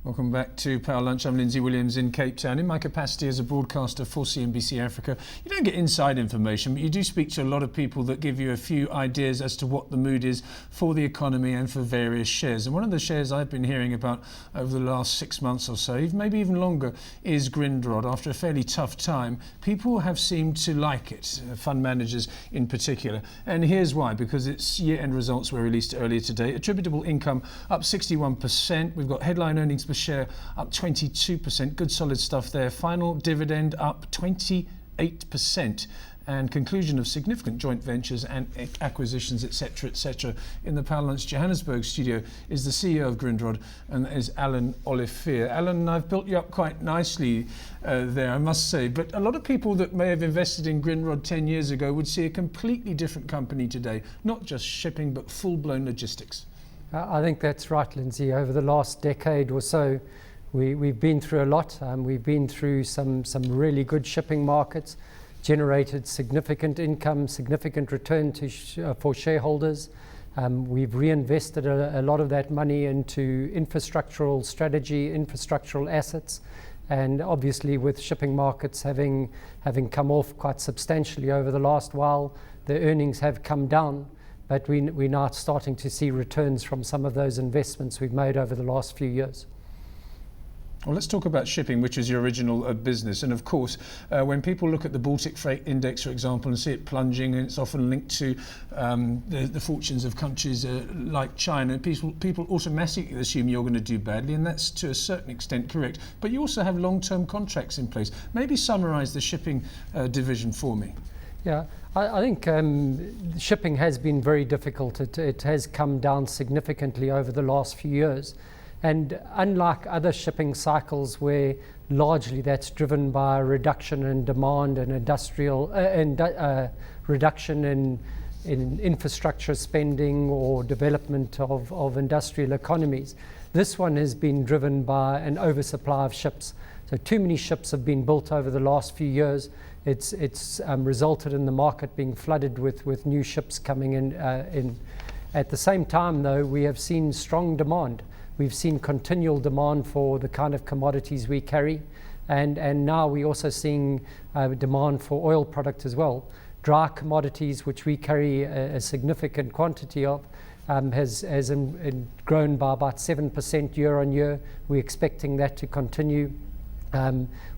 Welcome back to Power Lunch. I'm Lindsay Williams in Cape Town. In my capacity as a broadcaster for CNBC Africa, you don't get inside information, but you do speak to a lot of people that give you a few ideas as to what the mood is for the economy and for various shares. And one of the shares I've been hearing about over the last 6 months or so, maybe even longer, is Grindrod. After a fairly tough time, people have seemed to like it, fund managers in particular. And here's why: because its year-end results were released earlier today. Attributable income up 61%. We've got headline earnings per share up 22%. Good solid stuff there. Final dividend up 28%. And conclusion of significant joint ventures and acquisitions, etc. In the Power Lunch Johannesburg studio is the CEO of Grindrod, and that is Olivier. Alan, I've built you up quite nicely there, I must say, but a lot of people that may have invested in Grindrod 10 years ago would see a completely different company today, not just shipping, but full-blown logistics. I think that's right, Lindsay. Over the last decade or so, we've been through a lot. We've been through some really good shipping markets, generated significant income, significant return for shareholders. We've reinvested a lot of that money into infrastructural strategy, infrastructural assets, and obviously with shipping markets having come off quite substantially over the last while, the earnings have come down. But we're now starting to see returns from some of those investments we've made over the last few years. Well, let's talk about shipping, which is your original business. And of course, when people look at the Baltic Freight Index, for example, and see it plunging, and it's often linked to the fortunes of countries like China, people automatically assume you're going to do badly, and that's to a certain extent correct. But you also have long-term contracts in place. Maybe summarise the shipping division for me. Yeah, I think shipping has been very difficult. It has come down significantly over the last few years. And unlike other shipping cycles where largely that's driven by a reduction in demand and reduction in infrastructure spending or development of industrial economies, this one has been driven by an oversupply of ships. So too many ships have been built over the last few years. It's resulted in the market being flooded with new ships coming in. At the same time, though, we have seen strong demand. We've seen continual demand for the kind of commodities we carry, and now we're also seeing demand for oil product as well. Dry commodities, which we carry a significant quantity of, has grown by about 7% year on year. We're expecting that to continue.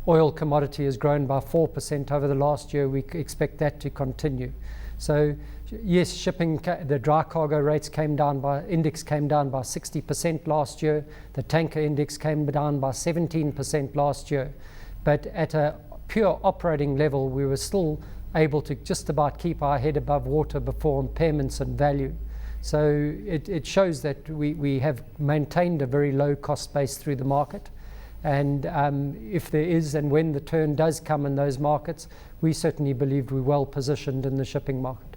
Oil commodity has grown by 4% over the last year. We expect that to continue. So yes, shipping, the dry cargo rates index came down by 60% last year. The tanker index came down by 17% last year. But at a pure operating level, we were still able to just about keep our head above water before impairments and value. So it shows that we have maintained a very low cost base through the market. And if there is, and when the turn does come in those markets, we certainly believe we're well positioned in the shipping market.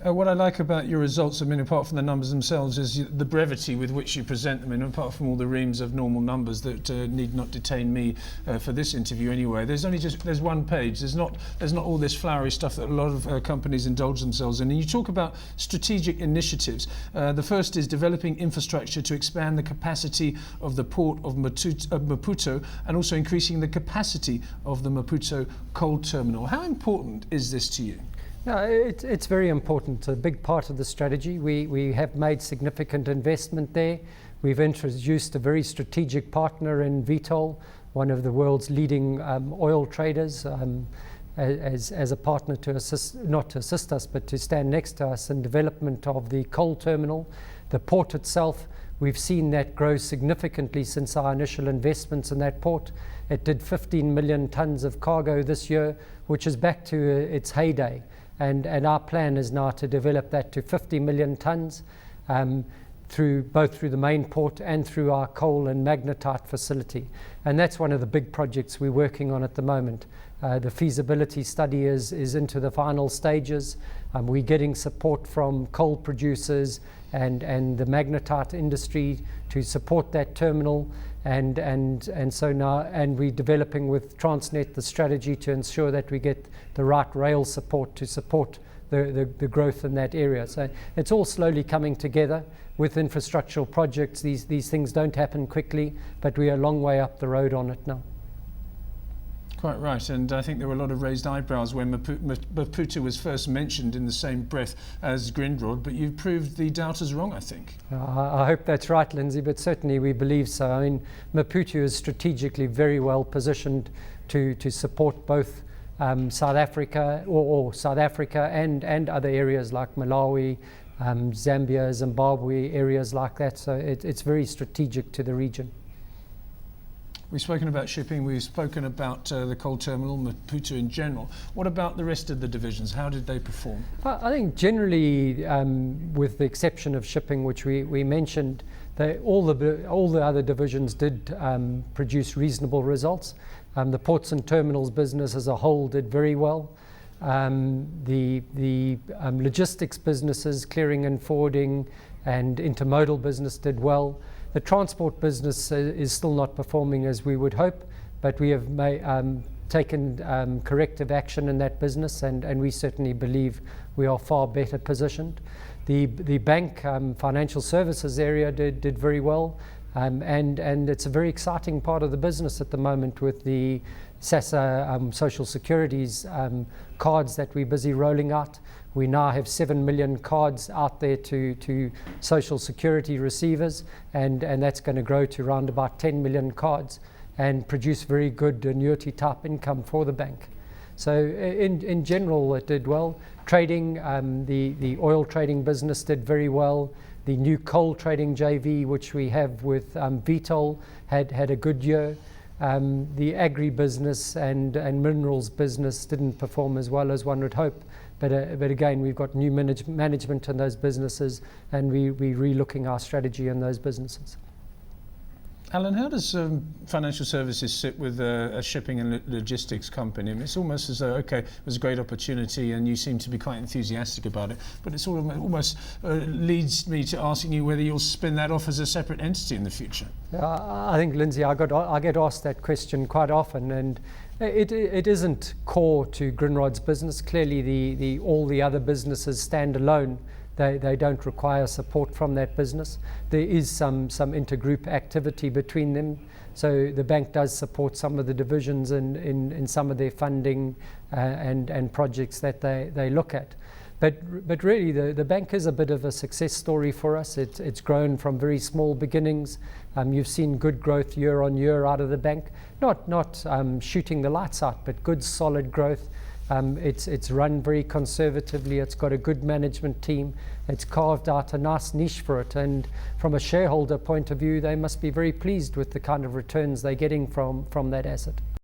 What I like about your results, I mean, apart from the numbers themselves, is the brevity with which you present them. And apart from all the reams of normal numbers that need not detain me for this interview anyway, there's one page. There's not all this flowery stuff that a lot of companies indulge themselves in. And you talk about strategic initiatives. The first is developing infrastructure to expand the capacity of the port of Maputo, and also increasing the capacity of the Maputo coal terminal. How important is this to you? No, it's very important. A big part of the strategy. We have made significant investment there. We've introduced a very strategic partner in Vitol, one of the world's leading oil traders, as a partner to assist, not to assist us, but to stand next to us in development of the coal terminal. The port itself, we've seen that grow significantly since our initial investments in that port. It did 15 million tons of cargo this year, which is back to its heyday. And our plan is now to develop that to 50 million tons both through the main port and through our coal and magnetite facility. And that's one of the big projects we're working on at the moment. The feasibility study is into the final stages. We're getting support from coal producers and the magnetite industry to support that terminal. And so now, and we're developing with Transnet the strategy to ensure that we get the right rail support to support the growth in that area. So it's all slowly coming together with infrastructural projects. These things don't happen quickly, but we are a long way up the road on it now. Quite right, and I think there were a lot of raised eyebrows when Maputo was first mentioned in the same breath as Grindrod, but you've proved the doubters wrong, I think. I hope that's right, Lindsay, but certainly we believe so. I mean, Maputo is strategically very well positioned to support both South Africa or South Africa and other areas like Malawi, Zambia, Zimbabwe, areas like that. So it's very strategic to the region. We've spoken about shipping, we've spoken about the coal terminal, Maputo in general. What about the rest of the divisions? How did they perform? I think generally, with the exception of shipping, which we mentioned, all the other divisions did produce reasonable results. The ports and terminals business as a whole did very well. The logistics businesses, clearing and forwarding and intermodal business did well. The transport business is still not performing as we would hope, but we have taken corrective action in that business, and we certainly believe we are far better positioned. The bank financial services area did very well, and it's a very exciting part of the business at the moment with the SASSA social securities cards that we're busy rolling out. We now have 7 million cards out there to social security receivers, and that's going to grow to around about 10 million cards and produce very good annuity type income for the bank. So in general, it did well. Trading, the oil trading business did very well. The new coal trading JV, which we have with Vitol, had a good year. The agri-business and minerals business didn't perform as well as one would hope. But again, we've got new management in those businesses, and we're re-looking our strategy in those businesses. Alan, how does financial services sit with a shipping and logistics company? I mean, it's almost as though, okay, it was a great opportunity and you seem to be quite enthusiastic about it, but it sort of almost leads me to asking you whether you'll spin that off as a separate entity in the future. I think, Lindsay, I get asked that question quite often, and it isn't core to Grindrod's business. Clearly, all the other businesses stand alone. They don't require support from that business. There is some intergroup activity between them. So the bank does support some of the divisions in some of their funding and projects that they look at. But really, the bank is a bit of a success story for us. It's grown from very small beginnings. You've seen good growth year on year out of the bank. Not shooting the lights out, but good solid growth. It's run very conservatively. It's got a good management team. It's carved out a nice niche for it. And from a shareholder point of view, they must be very pleased with the kind of returns they're getting from that asset.